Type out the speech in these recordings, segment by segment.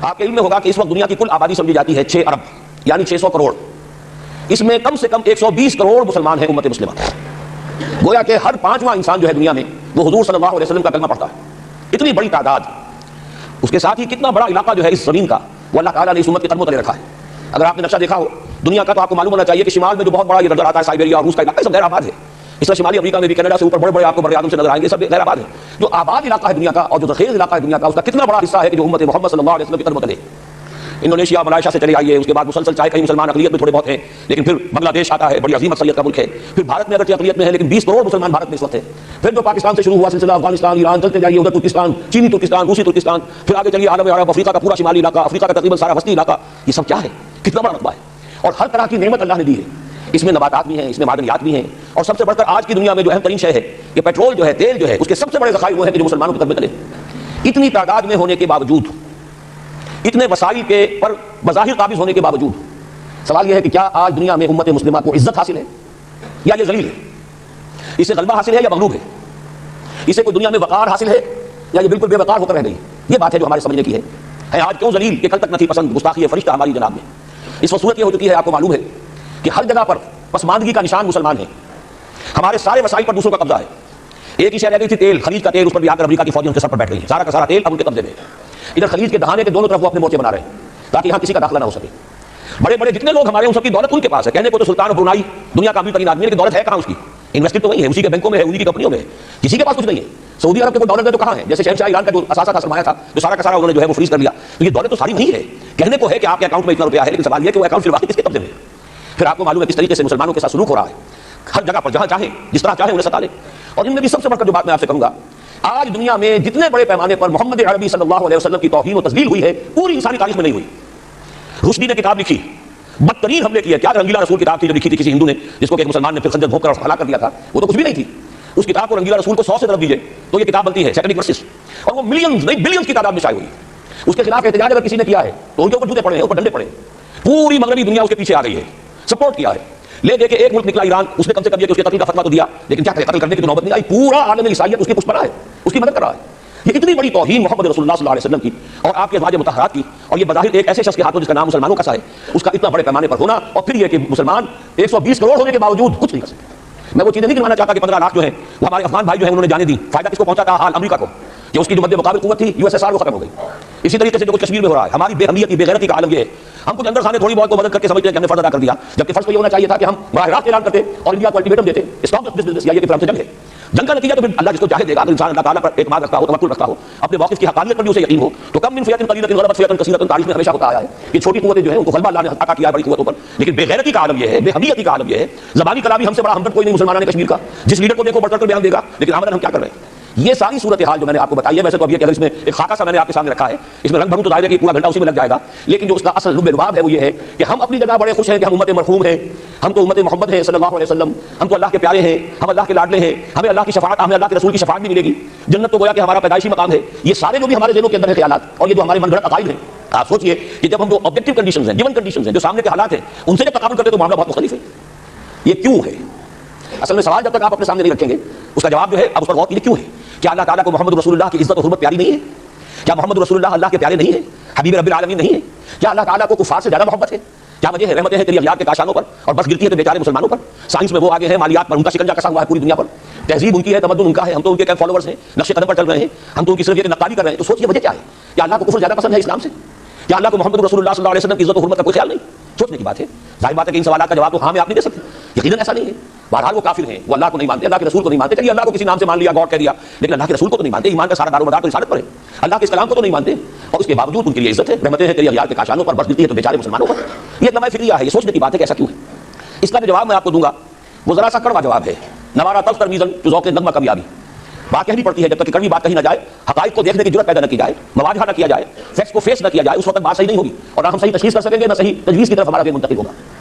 آپ کے علم میں ہوگا کہ اس وقت دنیا کی کل آبادی سمجھی جاتی ہے 6 ارب یعنی 600 کروڑ. اس میں کم سے کم 120 کروڑ مسلمان ہیں امت مسلمہ. گویا کہ ہر 5واں انسان جو ہے دنیا میں وہ حضور صلی اللہ علیہ وسلم کا کلمہ پڑھتا ہے. اتنی بڑی تعداد. اس کے ساتھ ہی کتنا بڑا علاقہ جو ہے اس زمین کا وہ اللہ تعالیٰ نے اس امت کے قدموں تلے رکھا ہے. اگر آپ نے نقشہ دیکھا ہو دنیا کا تو آپ کو معلوم ہونا چاہیے کہ شمال میں جو بہت بڑا یہ نظر آتا ہے سائبیریا اور روس کا علاقہ سب غیر آباد ہے. اس طرح شمالی امریکہ میں بھی کینیڈا سے اوپر بڑے بڑے آپ کو بر اعظم سے نظر آئیں گے, سب غیر آباد ہے. جو آباد علاقہ ہے دنیا کا اور جو ذخیرہ علاقہ ہے دنیا کا اس کا کتنا بڑا حصہ ہے کہ جو امت محمد صلی اللہ علیہ وسلم کی قدموں تلے. انڈونیشیا ملائیشیا سے چلے آئیے, اس کے بعد مسلسل چاہے کہیں مسلمان اقلیت میں تھوڑے بہت ہیں لیکن پھر بنگلہ دیش آتا ہے, بڑی عظیم اقلیت کا ملک ہے. پھر بھارت میں اگرچہ اقلیت میں ہے لیکن 20 کروڑ مسلمان بھارت میں اس وقت ہے. پھر جو پاکستان سے شروع ہوا سلسلہ افغانستان ایران چلتے جائیے ادھر ترکستان, چینی ترکستان, روسی ترکستان, پھر آگے چلیے عالم عرب, افریقہ کا پورا شمالی علاقہ, افریقہ کا تقریباً سارا وسطی علاقہ. یہ سب کیا ہے, کتنا بڑا رقبہ ہے اور ہر طرح کی نعمت اللہ نے دی ہے. اس میں نباتات بھی ہیں, اس میں معدنیات بھی ہیں اور سب سے بڑھ کر آج کی دنیا میں جو اہم ترین شے ہے کہ پیٹرول جو ہے, تیل جو ہے, اس کے سب سے بڑے ذخائر وہ ہیں کہ جو مسلمانوں کے قدمے تلے. اتنی تعداد میں ہونے کے باوجود, اتنے وسائل کے پر بظاہر قابض ہونے کے باوجود سوال یہ ہے کہ کیا آج دنیا میں امت مسلمہ کو عزت حاصل ہے یا یہ ذلیل ہے؟ اسے غلبہ حاصل ہے یا مغلوب ہے؟ اسے کوئی دنیا میں وقار حاصل ہے یا یہ بالکل بے وقار ہو کر رہ گئی؟ یہ بات ہے جو ہمارے سمجھنے کی ہے آج کیوں ذلیل کہ کل تک نہ تھی پسند گستاخی فرشتہ ہماری جناب میں. اس وقت صورت یہ ہو چکی ہے, آپ کو معلوم ہے کہ ہر جگہ پر پسماندگی کا نشان مسلمان ہیں. ہمارے سارے وسائل پر دوسروں کا قبضہ ہے. ایک ہی شے رہ گئی تھی تیل, خلیج کا تیل, اس پر بھی آ کر امریکہ کی فوجیں ان کے سر پر بیٹھ گئی. سارا کا سارا تیل اب ان کے قبضے میں. ادھر خلیج کے دہانے کے دونوں طرف وہ اپنے مورچے بنا رہے ہیں تاکہ یہاں کسی کا داخلہ نہ ہو سکے. بڑے بڑے جتنے لوگ ہمارے ان سب کی دولت ان کے پاس ہے. کہنے کو تو سلطان برونائی دنیا کا امیر ترین آدمی ہے, لیکن دولت ہے کہاں اس کی؟ انویسٹڈ تو وہی ہے, اسی کے بینکوں میں ہے, انہی کی کمپنیوں میں ہے, کسی کے پاس کچھ نہیں ہے. سعودی عرب کے کوئی دولت ہے تو کہاں ہے؟ جیسے شہنشاہ ایران کا جو اثاثہ تھا, سرمایہ تھا, جو سارا کا سارا انہوں نے جو ہے وہ فریز کر لیا. تو یہ دولت تو ساری وہی ہے. کہنے کو ہے کہ آپ کے اکاؤنٹ میں اتنا روپیہ ہے, لیکن سوال یہ کہ وہ اکاؤنٹ پھر واقعی کس کے قبضے میں ہے؟ پھر آپ کو معلوم ہے کس طریقے سے مسلمانوں کے ساتھ سلوک ہو رہا ہے. ہر جگہ پر جہاں چاہیں جس طرح چاہیں انہیں ستا لیں. اور ان میں بھی سب سے بڑھ کر جو بات میں آپ سے کہوں گا, آج دنیا میں جتنے بڑے پیمانے پر محمد عربی صلی اللہ علیہ وسلم کی توہین و تذلیل ہوئی ہے پوری انسانی تاریخ میں نہیں ہوئی. رشدی نے کتاب لکھی, بدترین حملے کیے. کیا رنگیلا رسول کتاب تھی جو لکھی تھی کسی ہندو نے, جس کو کہ ایک مسلمان نے پھر خنجر بھونک کر ہلاک کر دیا تھا. وہ تو کچھ بھی نہیں تھی. اس کتاب کو رنگیلا رسول کو 100 سے ضرب دیجیے تو یہ کتاب بنتی ہے سیکنڈ ورسز, اور وہ ملینز نہیں بلینز کی تعداد میں شائع ہوئی. اس کے خلاف احتجاج اگر کسی نے کیا ہے تو ان کے اوپر جوتے پڑے ہیں, اوپر ڈنڈے پڑے. پوری مغربی دنیا اس کے پیچھے آ گئی ہے, سپورٹ کیا ہے. لے دے کے ایک ملک نکلا ایران, اس نے کم سے کم یہ کہ اس کے قتل کا فتویٰ تو دیا, لیکن کیا قتل کرنے کی تو نوبت نہیں آئی. پورا عالم عیسائیت اس کی پشت پر ہے, اس کی مدد کر رہا ہے. یہ اتنی بڑی توہین محمد رسول اللہ صلی اللہ علیہ وسلم کی اور آپ کے ازواج مطہرات کی, اور یہ بظاہر ایک ایسے شخص کے ہاتھوں جس کا نام مسلمانوں کا سا ہے, اس کا اتنا بڑے پیمانے پر ہونا, اور پھر یہ کہ مسلمان 120 کروڑ ہونے کے باوجود کچھ نہیں کر سکتے. میں وہ چیزیں نہیں گنوانا چاہتا کہ 15 لاکھ جو ہیں وہ ہمارے افغان بھائی جو ہیں انہوں نے جانے دی. فائدہ کس کو پہنچا تھا؟ حال امریکہ کو, کہ اس کی جو مد مقابل قوت تھی USSR وہ ختم ہو گئی. اسی طریقے سے جو کچھ کشمیر میں ہو رہا ہے, ہماری بے اہمیتی بے غیرتی کا عالم یہ ہے. ہم کچھ اندر خانے تھوڑی بہت کو مدد کر کے سمجھتے ہیں کہ ہم نے فرض ادا کر دیا, جبکہ فرض تو یہ ہونا چاہیے تھا کہ ہم براہ راست اعلان کرتے اور انڈیا کو الٹیمیٹم دیتے, اسٹاپ دس بزنس, یا یہ کہ پھر ہم سے جنگ ہے. جنگ کا نتیجہ تو پھر اللہ جس کو چاہے دے گا. اگر انسان اللہ تعالیٰ پر اعتماد رکھتا ہو, توکل رکھتا ہو, اپنے موقف کی حقانیت پر بھی اسے یقین ہو, تو کم من فئۃ قلیلۃ غلبت فئۃ کثیرۃ تاریخ میں ہمیشہ ہوتا آیا ہے کہ چھوٹی قوتیں جو ہیں ان کو غلبہ اللہ نے عطا کیا ہے بڑی قوتوں پر. لیکن بے غیرتی کا عالم یہ ہے, بے حمیتی کا عالم یہ ہے. زبانی کلامی ہم سے بڑا ہمدرد کوئی نہیں مسلمانوں نے کشمیر کا, جس لیڈر کو دیکھو بڑھ کر بیان دے گا, لیکن عملاً ہم کیا کر رہے ہیں؟ یہ ساری صورتحال جو میں نے آپ کو بتائی ہے, ویسے تو اب یہ کہ اگر اس میں ایک خاکہ سا میں نے آپ کے سامنے رکھا ہے, اس میں رنگ بھروں تو ظاہر ہے کہ پورا گھنٹہ اسی میں لگ جائے گا, لیکن جو اس کا اصل لب لباب ہے وہ یہ ہے کہ ہم اپنی جگہ بڑے خوش ہیں کہ ہم امت مرحوم ہیں, ہم تو امت محمد ہیں صلی اللہ علیہ وسلم, ہم تو اللہ کے پیارے ہیں, ہم اللہ کے لاڈلے ہیں, ہمیں اللہ کی شفاعت, ہمیں اللہ کے رسول کی شفاعت بھی ملے گی, جنت تو گویا کہ ہمارا پیدائشی مقام ہے. یہ سارے جو بھی ہمارے ذہنوں کے اندر ہیں خیالات, اور یہ جو ہمارے من گھڑت عقائد ہیں, آپ سوچئے کہ جب ہم جو آبجیکٹو کنڈیشنز ہیں, گیون کنڈیشنز ہیں, جو سامنے کے حالات ہیں, ان سے جب تقابل کرتے تو معاملہ بہت مختلف ہے. یہ کیوں ہے؟ اصل میں سوال جب تک آپ اپنے سامنے نہیں رکھیں گے اس کا جواب جو ہے اب اس پر غور کیجیے کیوں ہے. کیا اللہ تعالیٰ کو محمد رسول اللہ کی عزت و حرمت پیاری نہیں ہے؟ کیا محمد رسول اللہ اللہ کے پیارے نہیں ہے, حبیب رب العالمین نہیں ہے؟ کیا اللہ تعالیٰ کو کفار سے زیادہ محبت ہے؟ کیا وجہ ہے؟ رحمتیں ہیں تیری اغیار کے کاشانوں پر, اور بس گرتی ہے تو بیچارے مسلمانوں پر. سائنس میں وہ آگے ہیں, مالیات پر ان کا شکنجہ کسا ہوا ہے پوری دنیا پر, تہذیب ان کی ہے, تمدن ان کا ہے, ہم تو ان کے فالوورز ہیں, نقش قدم پر چل رہے ہیں, ہم تو ان کی صرف یہ نقادی کر رہے ہیں. تو سوچیے وجہ کیا ہے؟ کیا اللہ کو کفر زیادہ پسند ہے اسلام سے؟ کیا اللہ کو محمد رسول اللہ صلی اللہ علیہ وسلم کی عزت و حرمت کا کوئی خیال نہیں؟ سوچنے کی بات ہے. ظاہر بات ہے کہ ان سوالات کا جواب تو ہاں میں آپ نہیں دے سکتے, یقیناً ایسا نہیں ہے. بہرحال وہ کافر ہیں, وہ اللہ کو نہیں مانتے, اللہ کے رسول کو نہیں مانتے. چلیے اللہ کو کسی نام سے مان لیا, گاڈ کہہ دیا, لیکن اللہ کے رسول کو تو نہیں مانتے. ایمان کا سارا دار و مدار تو رسالت پر ہے, اللہ کے اس کلام کو تو نہیں مانتے, اور اس کے باوجود ان کے لیے عزت ہے, رحمتیں ہیں تیری اغیار کے کاشانوں پر, بس گرتی ہے تو بیچارے مسلمانوں پر. یہ نمائے فکریہ ہے. یہ سوچنے کی بات ہے کہ ایسا کیوں ہے. اس کا جو جواب میں آپ کو دوں گا وہ ذرا سا کڑوا جواب ہے. نوارا تلخ ترمیزن جو ذوق نغمہ کبھی بات کہنی پڑتی ہے, جب تک کہ کڑوی بات کہی نہ جائے, حقائق کو دیکھنے کی جرات پیدا نہ کی جائے, مواجہہ نہ کیا جائے, فیکٹس کو فیس نہ کیا جائے, اس وقت بات صحیح نہیں ہوگی, اور نہ ہم صحیح تشخیص کر سکیں گے, نہ صحیح تجویز کی طرف ہمارا ذہن منتقل ہوگا.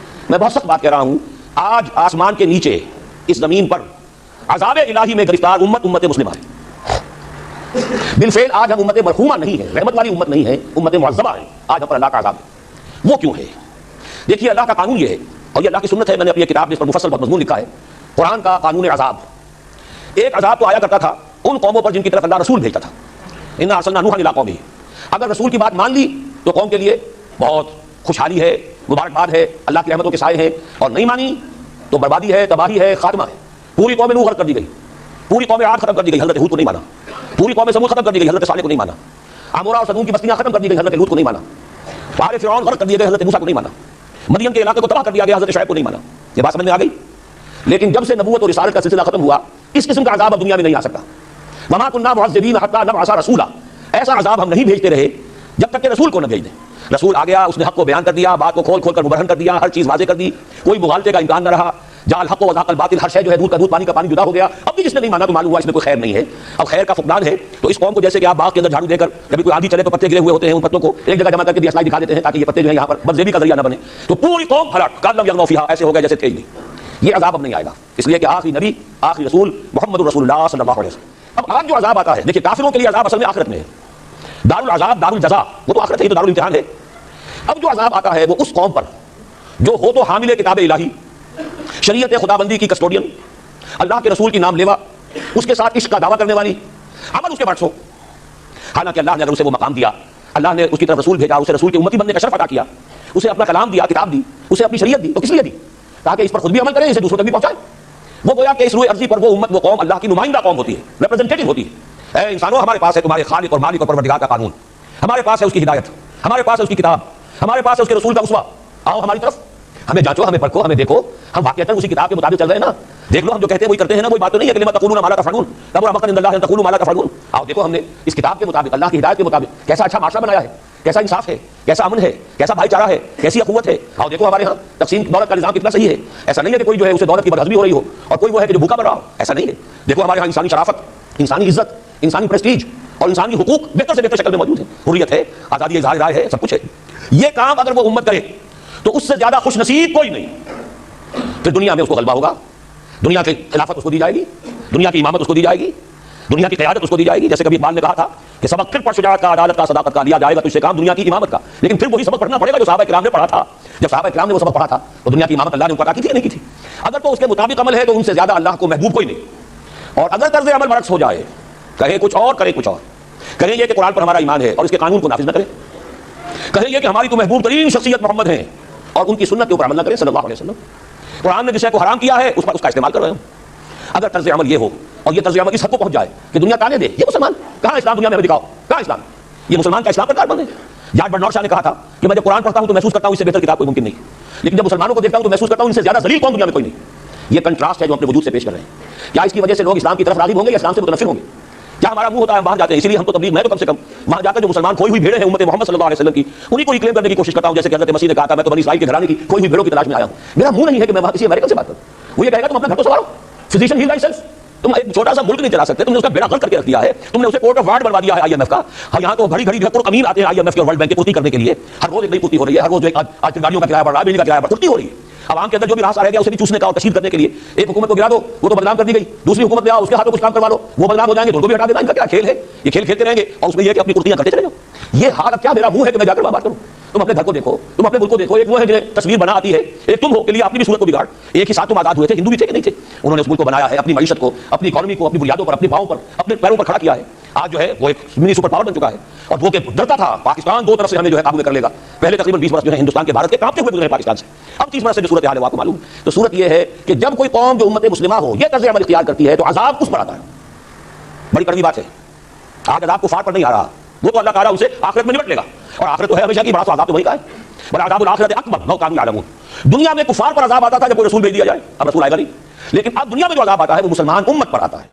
میں بہت سخت بات کہہ رہا ہوں. آج آسمان کے نیچے اس زمین پر عذاب الہی میں گرفتار امت مسلمہ ہے. بالفعل آج ہم امت مرحومہ نہیں ہے, رحمت والی امت نہیں ہے, امت معذبہ ہے. آج ہم پر اللہ کا عذاب ہے. وہ کیوں ہے؟ دیکھیے اللہ کا قانون یہ ہے, اور یہ اللہ کی سنت ہے. میں نے اپنی کتاب میں اس پر مفصل بہت مضمون لکھا ہے, قرآن کا قانون عذاب. ایک عذاب تو آیا کرتا تھا ان قوموں پر جن کی طرف اللہ رسول بھیجتا تھا. انا ارسلنا نوحا الی قومہ. اگر رسول کی بات مان لی تو قوم کے لیے بہت خوشحالی ہے، مبارکباد ہے، اللہ کی رحمتوں کے سائے ہیں، اور نہیں مانی تو بربادی ہے، تباہی ہے، خاتمہ ہے۔ پوری قوم نوح غرق کر دی گئی، پوری قوم عاد ختم کر دی گئی، حضرت ہود کو نہیں مانا، پوری قوم سمود ختم کر دی گئی، حضرت صالح کو نہیں مانا، عمورہ اور صدوم کی بستیاں ختم کر دی گئی، حضرت لوط کو نہیں مانا، پہاڑ فرعون غرق کر دیے گئے، حضرت موسیٰ کو نہیں مانا، مدین کے علاقے کو تباہ کر دیا گیا، حضرت شعیب کو نہیں مانا۔ یہ بات سمجھ میں آ گئی؟ لیکن جب سے نبوت اور رسالت کا سلسلہ ختم ہوا، اس قسم کا عذاب اب دنیا میں نہیں آ سکتا۔ وما كنا معذبین حتی نبعث رسولا، ایسا عذاب ہم نہیں بھیجتے رہے جب تک کہ رسول کو نہ بھیج دیں۔ رسول آ گیا، اس نے حق کو بیان کر دیا، بات کو کھول کھول کر مبرہن کر دیا، ہر چیز واضح کر دی، کوئی مغالطے کا امکان نہ رہا، جاء الحق وزهق الباطل، ہر شے جو ہے دودھ کا دودھ پانی کا پانی جدا ہو گیا۔ اب بھی جس نے نہیں مانا تو معلوم ہوا اس میں کوئی خیر نہیں ہے، اب خیر کا فقدان ہے۔ تو اس قوم کو جیسے کہ آپ باغ کے اندر جھاڑو دے کر کبھی کوئی آندھی چلے تو پتے گرے ہوئے ہوتے ہیں، ان پتوں کو ایک جگہ جمع کر کے اصلاح دکھا دیتے ہیں تاکہ یہ پتے جو ہیں یہاں پر بدزیبی کا ذریعہ نہ بنے، تو پوری قوم ہلاک، کان لم یغنوا فیہا، ایسے ہو گئے جیسے تھے ہی نہیں۔ یہ عذاب اب نہیں آئے گا، اس لیے کہ آخری نبی آخری رسول محمد رسول اللہ صلی اللہ علیہ وسلم۔ اب آج جو عذاب آتا ہے، دیکھیے کافروں کے لیے عذاب اصل میں آخرت میں ہے، دار العذاب دار الجزا، وہ تو آخرت ہے، یہ تو دار الامتحان ہے۔ اب جو عذاب آتا ہے وہ اس قوم پر جو ہو تو حامل کتاب الہی، شریعت خدابندی کی کسٹوڈین، اللہ کے رسول کی نام لیوا، اس کے ساتھ عشق کا دعویٰ کرنے والی، عمل اس کے برعکس ہو۔ حالانکہ اللہ نے اگر اسے وہ مقام دیا، اللہ نے اس کی طرف رسول بھیجا، اسے رسول کے امتی بننے کا شرف عطا کیا، اسے اپنا کلام دیا، کتاب دی، اسے اپنی شریعت دی، تو کس لیے دی؟ تاکہ اس پر خود بھی عمل کرے، اسے دوسروں تک بھی پہنچائے۔ وہ گویا کہ اس روئے عرضی پر وہ امت، وہ قوم اللہ کی نمائندہ قوم ہوتی ہے، ریپرزنٹیٹو ہوتی ہے۔ اے انسانوں، ہمارے پاس ہے تمہارے خالق اور مالک اور پروردگار کا قانون، ہمارے پاس ہے اس کی ہدایت، ہمارے پاس ہے اس کی کتاب، ہمارے پاس ہے اس کے رسول کا اسوہ، آؤ ہماری طرف، ہمیں جانچو، ہمیں پرکھو، ہمیں دیکھو، ہم واقعتاً اسی کتاب کے مطابق چل رہے ہیں نا؟ دیکھ لو ہم جو کہتے ہیں وہی کرتے ہیں نا، کوئی بات تو نہیں ہے کہ لما تقولون ما لا تفعلون، کبر مقتا عند اللہ ان تقولوا ما لا تفعلون۔ آؤ دیکھو ہم نے اس کتاب کے مطابق، اللہ کی ہدایت کے مطابق کیسا اچھا معاشرہ بنایا ہے، کیسا انصاف ہے، کیسا امن ہے، کیسا بھائی چارہ ہے، کیسی اخوت ہے۔ آؤ دیکھو ہمارے ہاں تقسیم دولت کا نظام کتنا صحیح ہے، ایسا نہیں ہے کہ کوئی جو ہے اسے دولت کی بدہضمی ہو رہی ہو اور کوئی وہ ہے کہ جو بھوکا مر رہا ہو، ایسا نہیں ہے۔ دیکھو ہمارے ہاں انسانی شرافت، انسانی عزت، انسانی پریسٹیج اور انسانی حقوق بہتر سے بہتر شکل میں موجود ہیں، حریت ہے، آزادی اظہار رائے ہے، سب کچھ ہے۔ یہ کام اگر وہ امت کرے تو اس سے زیادہ خوش نصیب کوئی نہیں۔ پھر دنیا میں اس کو غلبہ ہوگا، دنیا کی خلافت اس کو دی جائے گی، دنیا کی امامت اس کو دی جائے گی، دنیا کی قیادت اس کو دی جائے گی۔ جیسے کبھی اقبال نے کہا تھا کہ سبق پھر پڑھ، شجاعت کا، عدالت کا، صداقت کا، لیا جائے گا تجھ سے کام دنیا کی امامت کا، لیکن پھر وہی سبق پڑھنا پڑے گا جو صحابہ کرام نے پڑھا تھا۔ جب صحابہ کرام نے وہ سبق پڑھا تھا تو دنیا کی امامت اللہ نے ان پر کی تھی یا نہیں کی تھی؟ اگر تو اس کے مطابق عمل ہے تو ان سے زیادہ اللہ کو محبوب کوئی نہیں، اور اگر طرز عمل برعکس ہو جائے، کہے کچھ اور کرے کچھ اور، کہیں یہ کہ قرآن پر ہمارا ایمان ہے اور اس کے قانون کو نافذ نہ کرے، کہیں یہ کہ ہماری تو محبوب ترین شخصیت محمد ہیں اور ان کی سنت کے اوپر عمل نہ کریں صلی اللہ علیہ وسلم، قرآن نے جس شے کو حرام کیا ہے اس پر اس کا استعمال کر رہے ہوں، اگر طرز عمل یہ ہو اور یہ طرز عمل اس حد کو پہنچ جائے کہ دنیا تانے دے، یہ مسلمان کہاں اسلام دنیا میں ہمیں دکھاؤ، کہاں اسلام؟ یہ مسلمان کا اسلام کا کاربن ہے۔ جارج برنارڈ شاہ نے کہا تھا کہ میں جب قرآن پڑھتا ہوں تو محسوس کرتا ہوں اس سے بہتر کتاب کوئی ممکن نہیں، لیکن جب مسلمانوں کو دیکھتا ہوں تو محسوس کرتا ہوں ان سے زیادہ ذلیل قوم دنیا میں کوئی نہیں۔ یہ کنٹراسٹ ہے جو اپنے وجود سے پیش کر رہے ہیں۔ کیا اس کی وجہ سے لوگ اسلام کی طرف راغب ہوں گے یا اسلام سے متنفر ہوں گے؟ کیا ہمارا منہ ہوتا ہے وہاں جاتے ہیں؟ اسی لیے ہم تو تبلیغ، میں تو کم سے کم وہاں جا کر جو مسلمان کھوئی ہوئی بھیڑیں ہیں امت محمد صلی اللہ علیہ وسلم کی، انہیں کو ریکلیم کرنے کی کوشش کرتا ہوں، جیسے کہ حضرت مسیح نے کہا تھا میں تو بنی اسرائیل کے گھرانے کی کھوئی ہوئی بھیڑوں کی تلاش میں آیا ہوں۔ میرا منہ نہیں ہے کہ میں وہاں کسی امریکن سے بات کروں، وہ یہ کہے گا تم اپنا گھر تو سنبھالو، فزیشین ہیل تھائی سیلف، تم ایک چھوٹا سا ملک نہیں چلا سکتے، تم نے اس کا بیڑا غرق کر کے رکھ دیا ہے، تم نے اسے کورٹ آف وارڈ بنوا دیا ہے آئی ایم ایف کا۔ ہاں یہاں تو گھڑی گھڑی جو ہے امیر آتے ہیں آئی ایم ایف کے اور ورلڈ بینک کی پورتی کرنے کے لیے، ہر روز ایک نئی پورتی ہو رہی ہے، ہر روز جو آج گاڑیوں کا کرایہ بڑھ رہا ہے، بجلی کا کرایہ بڑھ، پورتی ہو رہی ہے۔ عوام کے اندر جو بھی راس آ رہا ہے اسے بھی چوسنے کا اور تشہیر کرنے کے لیے ایک حکومت کو گرا دو، وہ تو بدنام کر دی گئی، دوسری حکومت لے آؤ، اس کے ہاتھوں کچھ کام کروا لو، وہ بدنام ہو جائیں گے تو ان کو بھی ہٹا دینا۔ ان کا کیا کھیل ہے؟ یہ کھیل کھیلتے رہیں گے اور اس میں یہ کہ اپنی کرتیاں کرتے چلے جاؤ۔ یہ حال اب کیا میرا منہ ہے کہ میں جا کر بات کروں؟ تم اپنے گھر کو دیکھو، تم اپنے ملک کو دیکھو، ایک وہ ہے جنہیں تصویر بنا آتی ہے، ایک تم ہو کے لیے اپنی بھی صورت کو بگاڑ۔ ایک ہی ساتھ تم آزاد ہوئے تھے، ہندو بھی تھے کہ نہیں تھے، انہوں نے اس ملک کو بنایا ہے، اپنی معیشت کو، اپنی اکانومی کو، اپنی بنیادوں پر، اپنے پاؤں پر، اپنے پیروں پر کھڑا کیا ہے۔ آج جو ہے وہ ایک منی سپر پاور بن چکا ہے، اور وہ کہ ڈرتا تھا پاکستان دو طرف سے ہمیں جو ہے قابو میں کر لے گا۔ پہلے تقریباً 20 برس جو ہے ہندوستان کے، بھارت کے کانپتے ہوئے گزرے پاکستان سے، اب 30 برس سے جو صورت حال ہے وہ آپ کو معلوم ہے۔ تو صورت یہ ہے کہ جب کوئی قوم جو امت مسلمہ ہو یہ طرز عمل اختیار کرتی ہے تو عذاب اس پر آتا ہے۔ بڑی کڑوی بات ہے، آج عذاب کفار پر نہیں آ رہا، وہ تو اللہ تعالیٰ ان سے آخرت میں نمٹ لے گا، اور آخرت تو ہے ہمیشہ کی، بڑا تو عذاب تو وہی کا ہے، بڑا عذاب الآخرت اکبر لو کانوا یعلمون۔ دنیا میں کفار پر عذاب آتا تھا جب کوئی رسول بھیج دیا جائے، اب رسول آئے گا نہیں، لیکن اب دنیا میں جو عذاب آتا ہے وہ مسلمان امت پر آتا ہے۔